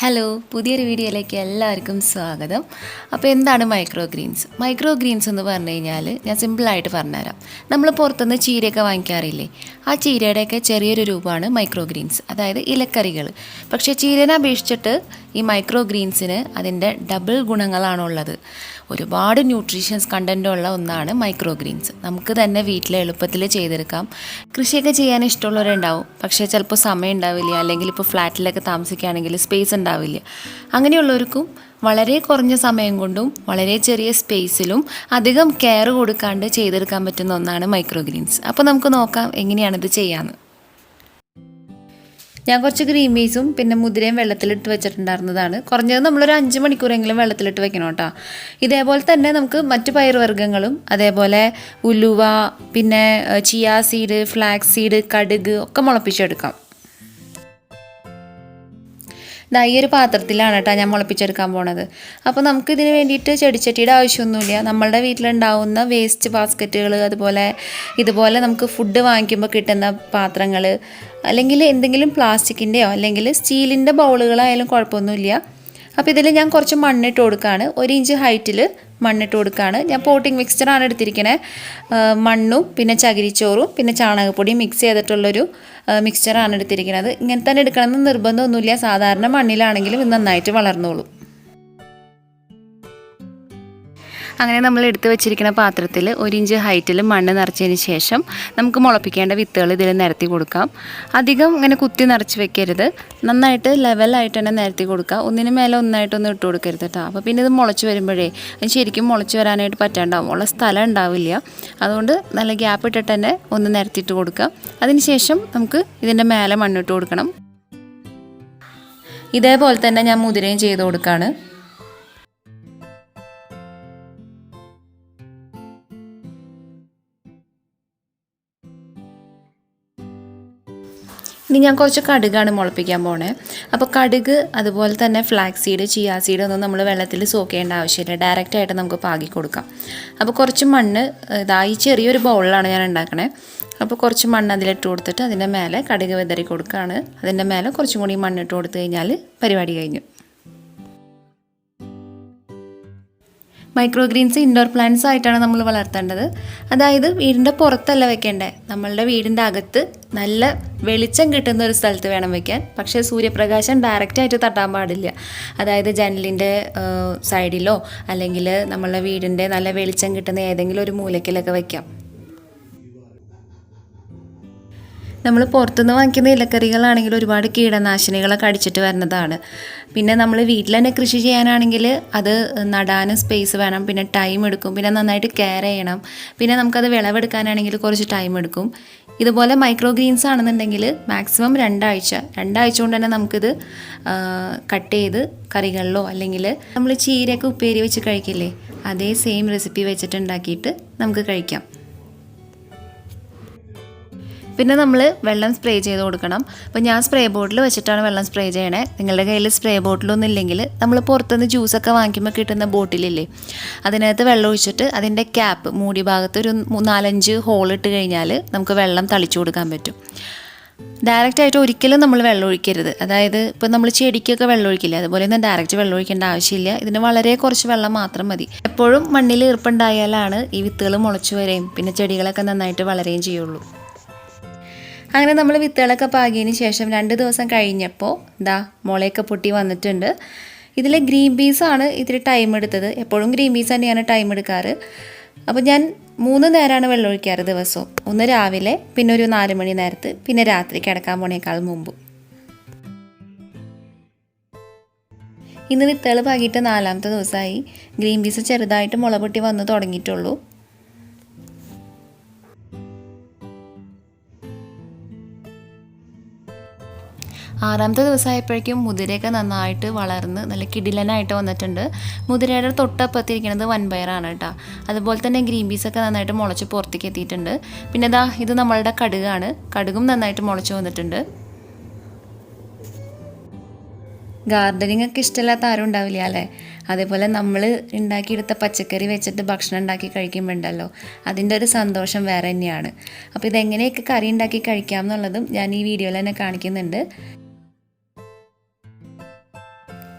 Hello, പുതിയൊരു വീഡിയോയിലേക്ക് എല്ലാവർക്കും സ്വാഗതം. അപ്പോൾ എന്താണ് മൈക്രോഗ്രീൻസ്? മൈക്രോഗ്രീൻസ് എന്ന് പറഞ്ഞു കഴിഞ്ഞാൽ ഞാൻ സിമ്പിളായിട്ട് പറഞ്ഞുതരാം. നമ്മൾ പുറത്തുനിന്ന് ചീരയൊക്കെ വാങ്ങിക്കാറില്ലേ, ആ ചീരയുടെയൊക്കെ ചെറിയൊരു രൂപമാണ് മൈക്രോഗ്രീൻസ്, അതായത് ഇലക്കറികൾ. പക്ഷേ ചീരനെ അപേക്ഷിച്ചിട്ട് ഈ മൈക്രോഗ്രീൻസിന് അതിൻ്റെ ഡബിൾ ഗുണങ്ങളാണുള്ളത്. ഒരുപാട് ന്യൂട്രീഷ്യൻസ് കണ്ടൻറ്റുള്ള ഒന്നാണ് മൈക്രോഗ്രീൻസ്. നമുക്ക് തന്നെ വീട്ടിൽ എളുപ്പത്തിൽ ചെയ്തെടുക്കാം. കൃഷിയൊക്കെ ചെയ്യാൻ ഇഷ്ടമുള്ളവരുണ്ടാവും, പക്ഷേ ചിലപ്പോൾ സമയം ഉണ്ടാവില്ല, അല്ലെങ്കിൽ ഇപ്പോൾ ഫ്ലാറ്റിലൊക്കെ താമസിക്കുകയാണെങ്കിൽ സ്പേസ് ഉണ്ടാവില്ല. അങ്ങനെയുള്ളവർക്കും വളരെ കുറഞ്ഞ സമയം കൊണ്ടും വളരെ ചെറിയ സ്പേസിലും അധികം കെയർ കൊടുക്കാണ്ട് ചെയ്തെടുക്കാൻ പറ്റുന്ന ഒന്നാണ് മൈക്രോഗ്രീൻസ്. അപ്പോൾ നമുക്ക് നോക്കാം എങ്ങനെയാണിത് ചെയ്യാമെന്ന്. ഞാൻ കുറച്ച് ഗ്രീൻ പീസും പിന്നെ മുതിരയും വെള്ളത്തിലിട്ട് വെച്ചിട്ടുണ്ടായിരുന്നതാണ്. കുറഞ്ഞത് നമ്മളൊരു 5 മണിക്കൂറെങ്കിലും വെള്ളത്തിലിട്ട് വെക്കണം കേട്ടോ. ഇതേപോലെ തന്നെ നമുക്ക് മറ്റു പയറുവർഗ്ഗങ്ങളും അതേപോലെ ഉലുവ, പിന്നെ ചിയ സീഡ്, ഫ്ലാക്സ് സീഡ്, കടുക് ഒക്കെ മുളപ്പിച്ചെടുക്കാം. ഈ ഒരു പാത്രത്തിലാണ് കേട്ടോ ഞാൻ മുളപ്പിച്ചെടുക്കാൻ പോണത്. അപ്പോൾ നമുക്കിതിന് വേണ്ടിയിട്ട് ചെടിച്ചട്ടിയുടെ ആവശ്യമൊന്നുമില്ല. നമ്മളുടെ വീട്ടിലുണ്ടാവുന്ന വേസ്റ്റ് ബാസ്ക്കറ്റുകൾ, ഇതുപോലെ നമുക്ക് ഫുഡ് വാങ്ങിക്കുമ്പോൾ കിട്ടുന്ന പാത്രങ്ങൾ, അല്ലെങ്കിൽ എന്തെങ്കിലും പ്ലാസ്റ്റിക്കിൻ്റെയോ അല്ലെങ്കിൽ സ്റ്റീലിൻ്റെ ബൗളുകളായാലും കുഴപ്പമൊന്നുമില്ല. അപ്പോൾ ഇതിൽ ഞാൻ കുറച്ച് മണ്ണിട്ട് കൊടുക്കുകയാണ്. 1 ഇഞ്ച് ഹൈറ്റിൽ മണ്ണിട്ട് കൊടുക്കുകയാണ്. ഞാൻ പോട്ടിംഗ് മിക്സ്ചറാണ് എടുത്തിരിക്കുന്നത്. മണ്ണും പിന്നെ ചകിരിച്ചോറും പിന്നെ ചാണകപ്പൊടിയും മിക്സ് ചെയ്തിട്ടുള്ളൊരു മിക്സ്ചറാണ് എടുത്തിരിക്കുന്നത്. ഇങ്ങനെ തന്നെ എടുക്കണമെന്ന് നിർബന്ധമൊന്നുമില്ല. സാധാരണ മണ്ണിലാണെങ്കിലും ഇത് നന്നായിട്ട് വളർന്നോളും. അങ്ങനെ നമ്മൾ എടുത്ത് വെച്ചിരിക്കുന്ന പാത്രത്തിൽ 1 ഇഞ്ച് ഹൈറ്റിൽ മണ്ണ് നിറച്ചതിന് ശേഷം നമുക്ക് മുളപ്പിക്കേണ്ട വിത്തുകൾ ഇതിൽ നിരത്തി കൊടുക്കാം. അധികം ഇങ്ങനെ കുത്തി നിറച്ച് വെക്കരുത്, നന്നായിട്ട് ലെവലായിട്ട് തന്നെ നിരത്തി കൊടുക്കുക. ഒന്നിന് മേലെ ഒന്നായിട്ടൊന്നും ഇട്ട് കൊടുക്കരുത് കേട്ടോ. അപ്പോൾ പിന്നെ ഇത് മുളച്ച് വരുമ്പോഴേ അത് ശരിക്കും മുളച്ച് വരാനായിട്ട് പറ്റാണ്ടാവും, ഉള്ള സ്ഥലം ഉണ്ടാവില്ല. അതുകൊണ്ട് നല്ല ഗ്യാപ്പ് ഇട്ടിട്ട് തന്നെ ഒന്ന് നിരത്തിയിട്ട് കൊടുക്കുക. അതിന് ശേഷം നമുക്ക് ഇതിൻ്റെ മേലെ മണ്ണിട്ട് കൊടുക്കണം. ഇതേപോലെ തന്നെ ഞാൻ മുതിരയും ചെയ്ത് കൊടുക്കുകയാണ്. ഇനി ഞാൻ കുറച്ച് കടുകാണ് മുളപ്പിക്കാൻ പോണേ. അപ്പോൾ കടുക് അതുപോലെ തന്നെ ഫ്ലാക്സ് സീഡ്, ചിയ സീഡ് ഒന്നും നമ്മൾ വെള്ളത്തിൽ സോക്ക് ചെയ്യേണ്ട ആവശ്യമില്ല, ഡയറക്റ്റായിട്ട് നമുക്ക് പാകി കൊടുക്കാം. അപ്പോൾ കുറച്ച് മണ്ണ് ഈ ചെറിയൊരു ബൗളിലാണ് ഞാൻ ഉണ്ടാക്കണേ. അപ്പോൾ കുറച്ച് മണ്ണ് അതിലിട്ട് കൊടുത്തിട്ട് അതിൻ്റെ മേലെ കടുക് വിതറി കൊടുക്കുകയാണ്. അതിൻ്റെ മേലെ കുറച്ചും കൂടി മണ്ണിട്ട് കൊടുത്തു കഴിഞ്ഞാൽ പരിപാടി കഴിഞ്ഞു. മൈക്രോഗ്രീൻസ് ഇൻഡോർ പ്ലാന്റ്സ് ആയിട്ടാണ് നമ്മൾ വളർത്തേണ്ടത്. അതായത് വീടിൻ്റെ പുറത്തല്ല വെക്കേണ്ടത്, നമ്മളുടെ വീടിൻ്റെ അകത്ത് നല്ല വെളിച്ചം കിട്ടുന്ന ഒരു സ്ഥലത്ത് വേണം വെക്കാൻ. പക്ഷേ സൂര്യപ്രകാശം ഡയറക്റ്റായിട്ട് തട്ടാൻ പാടില്ല. അതായത് ജനലിൻ്റെ സൈഡിലോ അല്ലെങ്കിൽ നമ്മളുടെ വീടിൻ്റെ നല്ല വെളിച്ചം കിട്ടുന്ന ഏതെങ്കിലും ഒരു മൂലക്കിലൊക്കെ വെക്കാം. നമ്മൾ പുറത്തുനിന്ന് വാങ്ങിക്കുന്ന ഇലക്കറികളാണെങ്കിൽ ഒരുപാട് കീടനാശിനികളൊക്കെ അടിച്ചിട്ട് വരുന്നതാണ്. പിന്നെ നമ്മൾ വീട്ടിൽ തന്നെ കൃഷി ചെയ്യാനാണെങ്കിൽ അത് നടാനും സ്പേസ് വേണം, പിന്നെ ടൈം എടുക്കും, പിന്നെ നന്നായിട്ട് കെയർ ചെയ്യണം, പിന്നെ നമുക്കത് വിളവെടുക്കാനാണെങ്കിൽ കുറച്ച് ടൈം എടുക്കും. ഇതുപോലെ മൈക്രോഗ്രീൻസ് ആണെന്നുണ്ടെങ്കിൽ മാക്സിമം 2 ആഴ്ച കൊണ്ട് തന്നെ നമുക്കിത് കട്ട് ചെയ്ത് കറികളിലോ അല്ലെങ്കിൽ നമ്മൾ ചീരയൊക്കെ ഉപ്പേരി വെച്ച് കഴിക്കില്ലേ, അതേ സെയിം റെസിപ്പി വെച്ചിട്ട് ഉണ്ടാക്കിയിട്ട് നമുക്ക് കഴിക്കാം. പിന്നെ നമ്മൾ വെള്ളം സ്പ്രേ ചെയ്ത് കൊടുക്കണം. അപ്പോൾ ഞാൻ സ്പ്രേ ബോട്ടിൽ വെച്ചിട്ടാണ് വെള്ളം സ്പ്രേ ചെയ്യണേ. നിങ്ങളുടെ കയ്യിൽ സ്പ്രേ ബോട്ടിലൊന്നും ഇല്ലെങ്കിൽ നമ്മൾ പുറത്തുനിന്ന് ജ്യൂസൊക്കെ വാങ്ങിക്കുമ്പോൾ കിട്ടുന്ന ബോട്ടിലില്ലേ, അതിനകത്ത് വെള്ളം ഒഴിച്ചിട്ട് അതിൻ്റെ ക്യാപ്പ് മൂടി ഭാഗത്ത് ഒരു 4-5 ഹോൾ ഇട്ട് കഴിഞ്ഞാൽ നമുക്ക് വെള്ളം തളിച്ചു കൊടുക്കാൻ പറ്റും. ഡയറക്റ്റായിട്ട് ഒരിക്കലും നമ്മൾ വെള്ളം ഒഴിക്കരുത്. അതായത് ഇപ്പോൾ നമ്മൾ ചെടിക്കൊക്കെ വെള്ളം ഒഴിക്കില്ല, അതുപോലെ ഒന്നും ഡയറക്റ്റ് വെള്ളം ഒഴിക്കേണ്ട ആവശ്യമില്ല. ഇതിന് വളരെ കുറച്ച് വെള്ളം മാത്രം മതി. എപ്പോഴും മണ്ണിൽ ഈർപ്പുണ്ടായാലാണ് ഈ വിത്തുകൾ മുളച്ചു വരെയും പിന്നെ ചെടികളൊക്കെ നന്നായിട്ട് വളരുകയും ചെയ്യുള്ളൂ. അങ്ങനെ നമ്മൾ വിത്തുകളൊക്കെ പാകിയതിന് ശേഷം 2 ദിവസം കഴിഞ്ഞപ്പോൾ മുളയൊക്കെ പൊട്ടി വന്നിട്ടുണ്ട്. ഇതിൽ ഗ്രീൻ പീസാണ് ഇത്തിരി ടൈം എടുത്തത്. എപ്പോഴും ഗ്രീൻ പീസ് തന്നെയാണ് ടൈം എടുക്കാറ്. അപ്പോൾ ഞാൻ 3 നേരമാണ് വെള്ളം ഒഴിക്കാറ് ദിവസവും. ഒന്ന് രാവിലെ, പിന്നെ ഒരു 4 മണി നേരത്ത്, പിന്നെ രാത്രി കിടക്കാൻ പോണേക്കാൾ മുമ്പ്. ഇന്ന് വിത്തുകൾ പാകിയിട്ട് 4ാമത്തെ ദിവസമായി. ഗ്രീൻ പീസ് ചെറുതായിട്ട് മുള പൊട്ടി വന്ന് തുടങ്ങിയിട്ടുള്ളൂ. 6ാമത്തെ ദിവസമായപ്പോഴേക്കും മുതിരയൊക്കെ നന്നായിട്ട് വളർന്ന് നല്ല കിടിലനായിട്ട് വന്നിട്ടുണ്ട്. മുതിരയുടെ തൊട്ടപ്പത്തിരിക്കുന്നത് വൻപയറാണ് കേട്ടോ. അതുപോലെ തന്നെ ഗ്രീൻ പീസൊക്കെ നന്നായിട്ട് മുളച്ച് പുറത്തേക്ക് എത്തിയിട്ടുണ്ട്. പിന്നെ ഇത് നമ്മളുടെ കടുകാണ്. കടുകും നന്നായിട്ട് മുളച്ച് വന്നിട്ടുണ്ട്. ഗാർഡനിങ് ഒക്കെ ഇഷ്ടമില്ലാത്ത ആരും ഉണ്ടാവില്ല അല്ലേ? അതേപോലെ നമ്മൾ ഉണ്ടാക്കിയെടുത്ത പച്ചക്കറി വെച്ചിട്ട് ഭക്ഷണം ഉണ്ടാക്കി കഴിക്കുമ്പോൾ ഉണ്ടല്ലോ, അതിൻ്റെ ഒരു സന്തോഷം വേറെ തന്നെയാണ്. അപ്പോൾ ഇതെങ്ങനെയൊക്കെ കറി ഉണ്ടാക്കി കഴിക്കാം എന്നുള്ളതും ഞാൻ ഈ വീഡിയോയിൽ തന്നെ കാണിക്കുന്നുണ്ട്.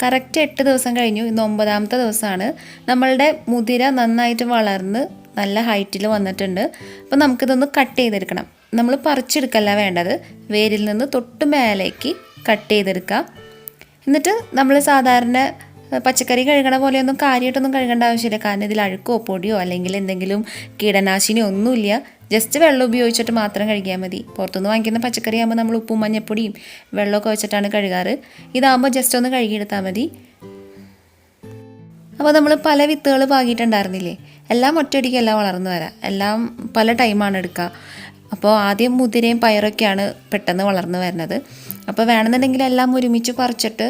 കറക്റ്റ് 8 ദിവസം കഴിഞ്ഞു. ഇന്ന് 9ാമത്തെ ദിവസമാണ്. നമ്മളുടെ മുതിര നന്നായിട്ട് വളർന്ന് നല്ല ഹൈറ്റിൽ വന്നിട്ടുണ്ട്. അപ്പോൾ നമുക്കിതൊന്ന് കട്ട് ചെയ്തെടുക്കണം. നമ്മൾ പറിച്ചെടുക്കല്ല വേണ്ടത്, വേരിൽ നിന്ന് തൊട്ട് മേലേക്ക് കട്ട് ചെയ്തെടുക്കുക. എന്നിട്ട് നമ്മൾ സാധാരണ പച്ചക്കറി കഴുകണ പോലെയൊന്നും കാര്യമായിട്ടൊന്നും കഴുകേണ്ട ആവശ്യമില്ല. കാരണം ഇതിൽ അഴുക്കോ പൊടിയോ അല്ലെങ്കിൽ എന്തെങ്കിലും കീടനാശിനിയോ ഒന്നുമില്ല. ജസ്റ്റ് വെള്ളം ഉപയോഗിച്ചിട്ട് മാത്രം കഴുകിയാൽ മതി. പുറത്തുനിന്ന് വാങ്ങിക്കുന്ന പച്ചക്കറി ആകുമ്പോൾ നമ്മൾ ഉപ്പും മഞ്ഞപ്പൊടിയും വെള്ളമൊക്കെ വെച്ചിട്ടാണ് കഴുകാറ്. ഇതാകുമ്പോൾ ജസ്റ്റ് ഒന്ന് കഴുകിയെടുത്താൽ മതി. അപ്പോൾ നമ്മൾ പല വിത്തുകൾ പാകിയിട്ടുണ്ടായിരുന്നില്ലേ, എല്ലാം ഒറ്റയടിക്കല്ല വളർന്നു വരാം. എല്ലാം പല ടൈമാണ് എടുക്കുക. അപ്പോൾ ആദ്യം മുതിരയും പയറൊക്കെയാണ് പെട്ടെന്ന് വളർന്നു വരുന്നത്. അപ്പോൾ വേണമെന്നുണ്ടെങ്കിൽ എല്ലാം ഒരുമിച്ച് പറിച്ചിട്ട്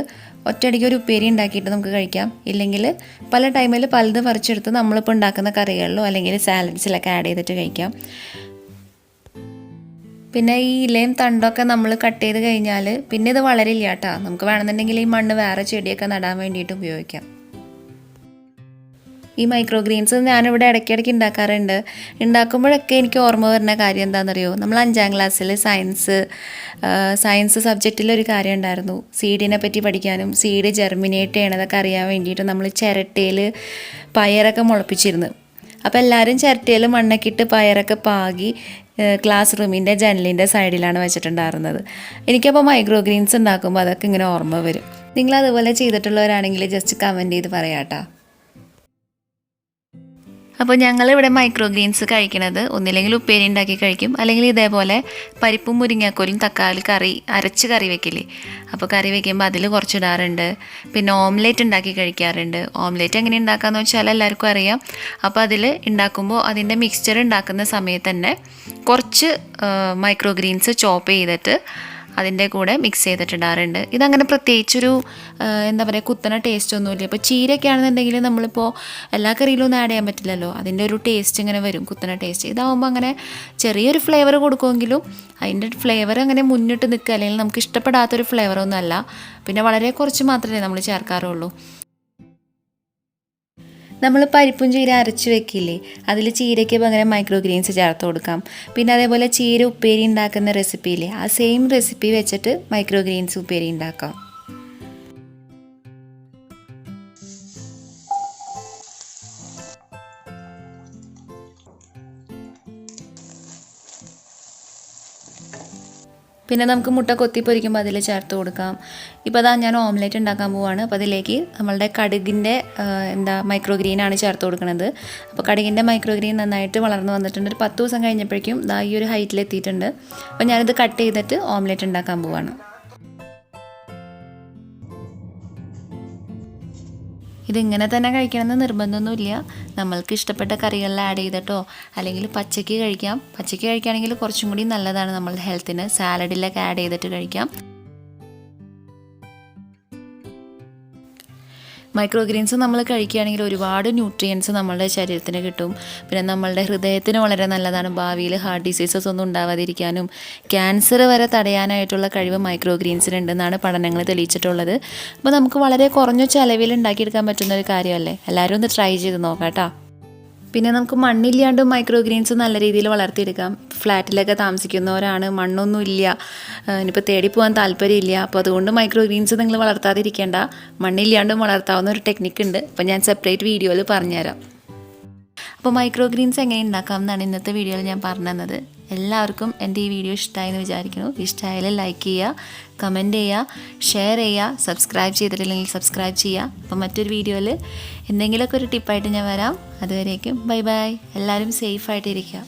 ഒറ്റയടിക്ക് ഒരു ഉപ്പേരി ഉണ്ടാക്കിയിട്ട് നമുക്ക് കഴിക്കാം. ഇല്ലെങ്കിൽ പല ടൈമിൽ പലത് പറിച്ചെടുത്ത് നമ്മളിപ്പോൾ ഉണ്ടാക്കുന്ന കറികളിലോ അല്ലെങ്കിൽ സാലഡ്സിലൊക്കെ ആഡ് ചെയ്തിട്ട് കഴിക്കാം. പിന്നെ ഈ ഇലയും തണ്ടൊക്കെ നമ്മൾ കട്ട് ചെയ്ത് കഴിഞ്ഞാൽ പിന്നെ ഇത് വളരില്ല കേട്ടോ. നമുക്ക് വേണമെന്നുണ്ടെങ്കിൽ ഈ മണ്ണ് വേറെ ചെടിയൊക്കെ നടാൻ വേണ്ടിയിട്ട് ഉപയോഗിക്കാം. ഈ മൈക്രോ ഗ്രീൻസ് ഞാനിവിടെ ഇടയ്ക്കിടയ്ക്ക് ഉണ്ടാക്കാറുണ്ട്. ഉണ്ടാക്കുമ്പോഴൊക്കെ എനിക്ക് ഓർമ്മ വരുന്ന കാര്യം എന്താണെന്നറിയോ, നമ്മൾ 5ാം ക്ലാസ്സിൽ സയൻസ് സബ്ജക്റ്റിലൊരു കാര്യം ഉണ്ടായിരുന്നു. സീഡിനെ പറ്റി പഠിക്കാനും സീഡ് ജെർമിനേറ്റ് ചെയ്യണതൊക്കെ അറിയാൻ വേണ്ടിയിട്ട് നമ്മൾ ചിരട്ടയിൽ പയറൊക്കെ മുളപ്പിച്ചിരുന്നു. അപ്പോൾ എല്ലാവരും ചിരട്ടയിൽ മണ്ണൊക്കെ ഇട്ട് പയറൊക്കെ പാകി ക്ലാസ് റൂമിൻ്റെ ജനലിൻ്റെ സൈഡിലാണ് വെച്ചിട്ടുണ്ടായിരുന്നത്. എനിക്കപ്പോൾ മൈക്രോ ഗ്രീൻസ് ഉണ്ടാക്കുമ്പോൾ അതൊക്കെ ഇങ്ങനെ ഓർമ്മ വരും. നിങ്ങളതുപോലെ ചെയ്തിട്ടുള്ളവരാണെങ്കിൽ ജസ്റ്റ് കമൻറ്റ് ചെയ്ത് പറയാം കേട്ടോ. അപ്പോൾ ഞങ്ങളിവിടെ മൈക്രോ ഗ്രീൻസ് കഴിക്കുന്നത് ഒന്നില്ലെങ്കിൽ ഉപ്പേരി ഉണ്ടാക്കി കഴിക്കും, അല്ലെങ്കിൽ ഇതേപോലെ പരിപ്പും മുരിങ്ങാക്കോലും തക്കാളി കറി അരച്ച് കറി വെക്കില്ലേ, അപ്പോൾ കറി വെക്കുമ്പോൾ അതിൽ കുറച്ചിടാറുണ്ട്. പിന്നെ ഓംലേറ്റ് ഉണ്ടാക്കി കഴിക്കാറുണ്ട്. ഓംലേറ്റ് എങ്ങനെ ഉണ്ടാക്കാമെന്ന് വെച്ചാൽ എല്ലാവർക്കും അറിയാം. അപ്പോൾ അതിൽ ഉണ്ടാക്കുമ്പോൾ അതിൻ്റെ മിക്സ്ചർ ഉണ്ടാക്കുന്ന സമയത്ത് തന്നെ കുറച്ച് മൈക്രോ ഗ്രീൻസ് ചോപ്പ് ചെയ്തിട്ട് അതിൻ്റെ കൂടെ മിക്സ് ചെയ്തിട്ടിടാറുണ്ട്. ഇതങ്ങനെ പ്രത്യേകിച്ചൊരു എന്താ പറയുക കുത്തണ ടേസ്റ്റ് ഒന്നുമില്ല. ഇപ്പോൾ ചീരയൊക്കെ ആണെന്നുണ്ടെങ്കിൽ നമ്മളിപ്പോൾ എല്ലാ കറിയിലും ഒന്നും ആഡ് ചെയ്യാൻ പറ്റില്ലല്ലോ, അതിൻ്റെ ഒരു ടേസ്റ്റ് ഇങ്ങനെ വരും, കുത്തണ ടേസ്റ്റ്. ഇതാവുമ്പോൾ അങ്ങനെ ചെറിയൊരു ഫ്ലേവർ കൊടുക്കുമെങ്കിലും അതിൻ്റെ ഫ്ലേവർ അങ്ങനെ മുന്നിട്ട് നിൽക്കുക, അല്ലെങ്കിൽ നമുക്ക് ഇഷ്ടപ്പെടാത്തൊരു ഫ്ലേവറൊന്നും അല്ല. പിന്നെ വളരെ കുറച്ച് മാത്രമേ നമ്മൾ ചേർക്കാറുള്ളൂ. നമ്മൾ പരിപ്പും ചീര അരച്ച് വെക്കില്ലേ, അതിൽ ചീരയ്ക്ക് പകരം മൈക്രോ ഗ്രീൻസ് ചേർത്ത് കൊടുക്കാം. പിന്നെ അതേപോലെ ചീര ഉപ്പേരി ഉണ്ടാക്കുന്ന റെസിപ്പിയില്ലേ, ആ സെയിം റെസിപ്പി വെച്ചിട്ട് മൈക്രോ ഗ്രീൻസ് ഉപ്പേരി ഉണ്ടാക്കാം. പിന്നെ നമുക്ക് മുട്ട കൊത്തി പൊരിക്കുമ്പോൾ അതിൽ ചേർത്ത് കൊടുക്കാം. ഇപ്പോൾ അതാ ഞാൻ ഓംലേറ്റ് ഉണ്ടാക്കാൻ പോവുകയാണ്. അപ്പോൾ അതിലേക്ക് നമ്മളുടെ കടുകിൻ്റെ മൈക്രോ ഗ്രീനാണ് ചേർത്ത് കൊടുക്കുന്നത്. അപ്പോൾ കടുകിൻ്റെ മൈക്രോ ഗ്രീൻ നന്നായിട്ട് വളർന്നു വന്നിട്ടുണ്ട്. ഒരു 10 ദിവസം കഴിഞ്ഞപ്പോഴേക്കും ഈ ഒരു ഹൈറ്റിലെത്തിയിട്ടുണ്ട്. അപ്പോൾ ഞാനിത് കട്ട് ചെയ്തിട്ട് ഓംലേറ്റ് ഉണ്ടാക്കാൻ പോവുകയാണ്. ഇതിങ്ങനെ തന്നെ കഴിക്കണമെന്ന് നിർബന്ധമൊന്നുമില്ല. നമ്മൾക്ക് ഇഷ്ടപ്പെട്ട കറികളിൽ ആഡ് ചെയ്തിട്ടോ അല്ലെങ്കിൽ പച്ചയ്ക്ക് കഴിക്കാം. പച്ചയ്ക്ക് കഴിക്കുകയാണെങ്കിൽ കുറച്ചും കൂടി നല്ലതാണ് നമ്മളുടെ ഹെൽത്തിന്. സാലഡിലൊക്കെ ആഡ് ചെയ്തിട്ട് കഴിക്കാം. മൈക്രോ ഗ്രീൻസ് നമ്മൾ കഴിക്കുകയാണെങ്കിൽ ഒരുപാട് ന്യൂട്രിയൻസ് നമ്മളുടെ ശരീരത്തിന് കിട്ടും. പിന്നെ നമ്മളുടെ ഹൃദയത്തിന് വളരെ നല്ലതാണ്. ഭാവിയിൽ ഹാർട്ട് ഡിസീസസ് ഒന്നും ഉണ്ടാവാതിരിക്കാനും ക്യാൻസർ വരെ തടയാനായിട്ടുള്ള കഴിവ് മൈക്രോ ഗ്രീൻസിനുണ്ടെന്നാണ് പഠനങ്ങൾ തെളിയിച്ചിട്ടുള്ളത്. അപ്പോൾ നമുക്ക് വളരെ കുറഞ്ഞ ചിലവിൽ ഉണ്ടാക്കിയെടുക്കാൻ പറ്റുന്ന ഒരു കാര്യമല്ലേ. എല്ലാവരും ഒന്ന് ട്രൈ ചെയ്ത് നോക്കാം കേട്ടോ. പിന്നെ നമുക്ക് മണ്ണില്ലാണ്ട് മൈക്രോ ഗ്രീൻസ് നല്ല രീതിയിൽ വളർത്തിയെടുക്കാം. ഫ്ലാറ്റിലൊക്കെ താമസിക്കുന്നവരാണ്, മണ്ണൊന്നും ഇല്ല, ഇനിയിപ്പോൾ തേടി പോകാൻ താല്പര്യമില്ല. അപ്പോൾ അതുകൊണ്ട് മൈക്രോ ഗ്രീൻസ് നിങ്ങൾ വളർത്താതിരിക്കേണ്ട. മണ്ണില്ലാണ്ടും വളർത്താവുന്ന ഒരു ടെക്നിക്ക് ഉണ്ട്. അപ്പോൾ ഞാൻ സെപ്പറേറ്റ് വീഡിയോയിൽ പറഞ്ഞുതരാം. അപ്പോൾ മൈക്രോ ഗ്രീൻസ് എങ്ങനെ ഉണ്ടാക്കാം എന്നാണ് ഇന്നത്തെ വീഡിയോയിൽ ഞാൻ പറഞ്ഞു തന്നത്. എല്ലാവർക്കും എൻ്റെ ഈ വീഡിയോ ഇഷ്ടമായെന്ന് വിചാരിക്കുന്നു. ഇഷ്ടമായാലും ലൈക്ക് ചെയ്യുക, കമൻറ്റ് ചെയ്യുക, ഷെയർ ചെയ്യുക, സബ്സ്ക്രൈബ് ചെയ്തിട്ടില്ലെങ്കിൽ സബ്സ്ക്രൈബ് ചെയ്യുക. അപ്പോൾ മറ്റൊരു വീഡിയോയിൽ എന്തെങ്കിലുമൊക്കെ ഒരു ടിപ്പായിട്ട് ഞാൻ വരാം. അതുവരേക്കും ബൈ ബൈ. എല്ലാവരും സേഫായിട്ടിരിക്കുക.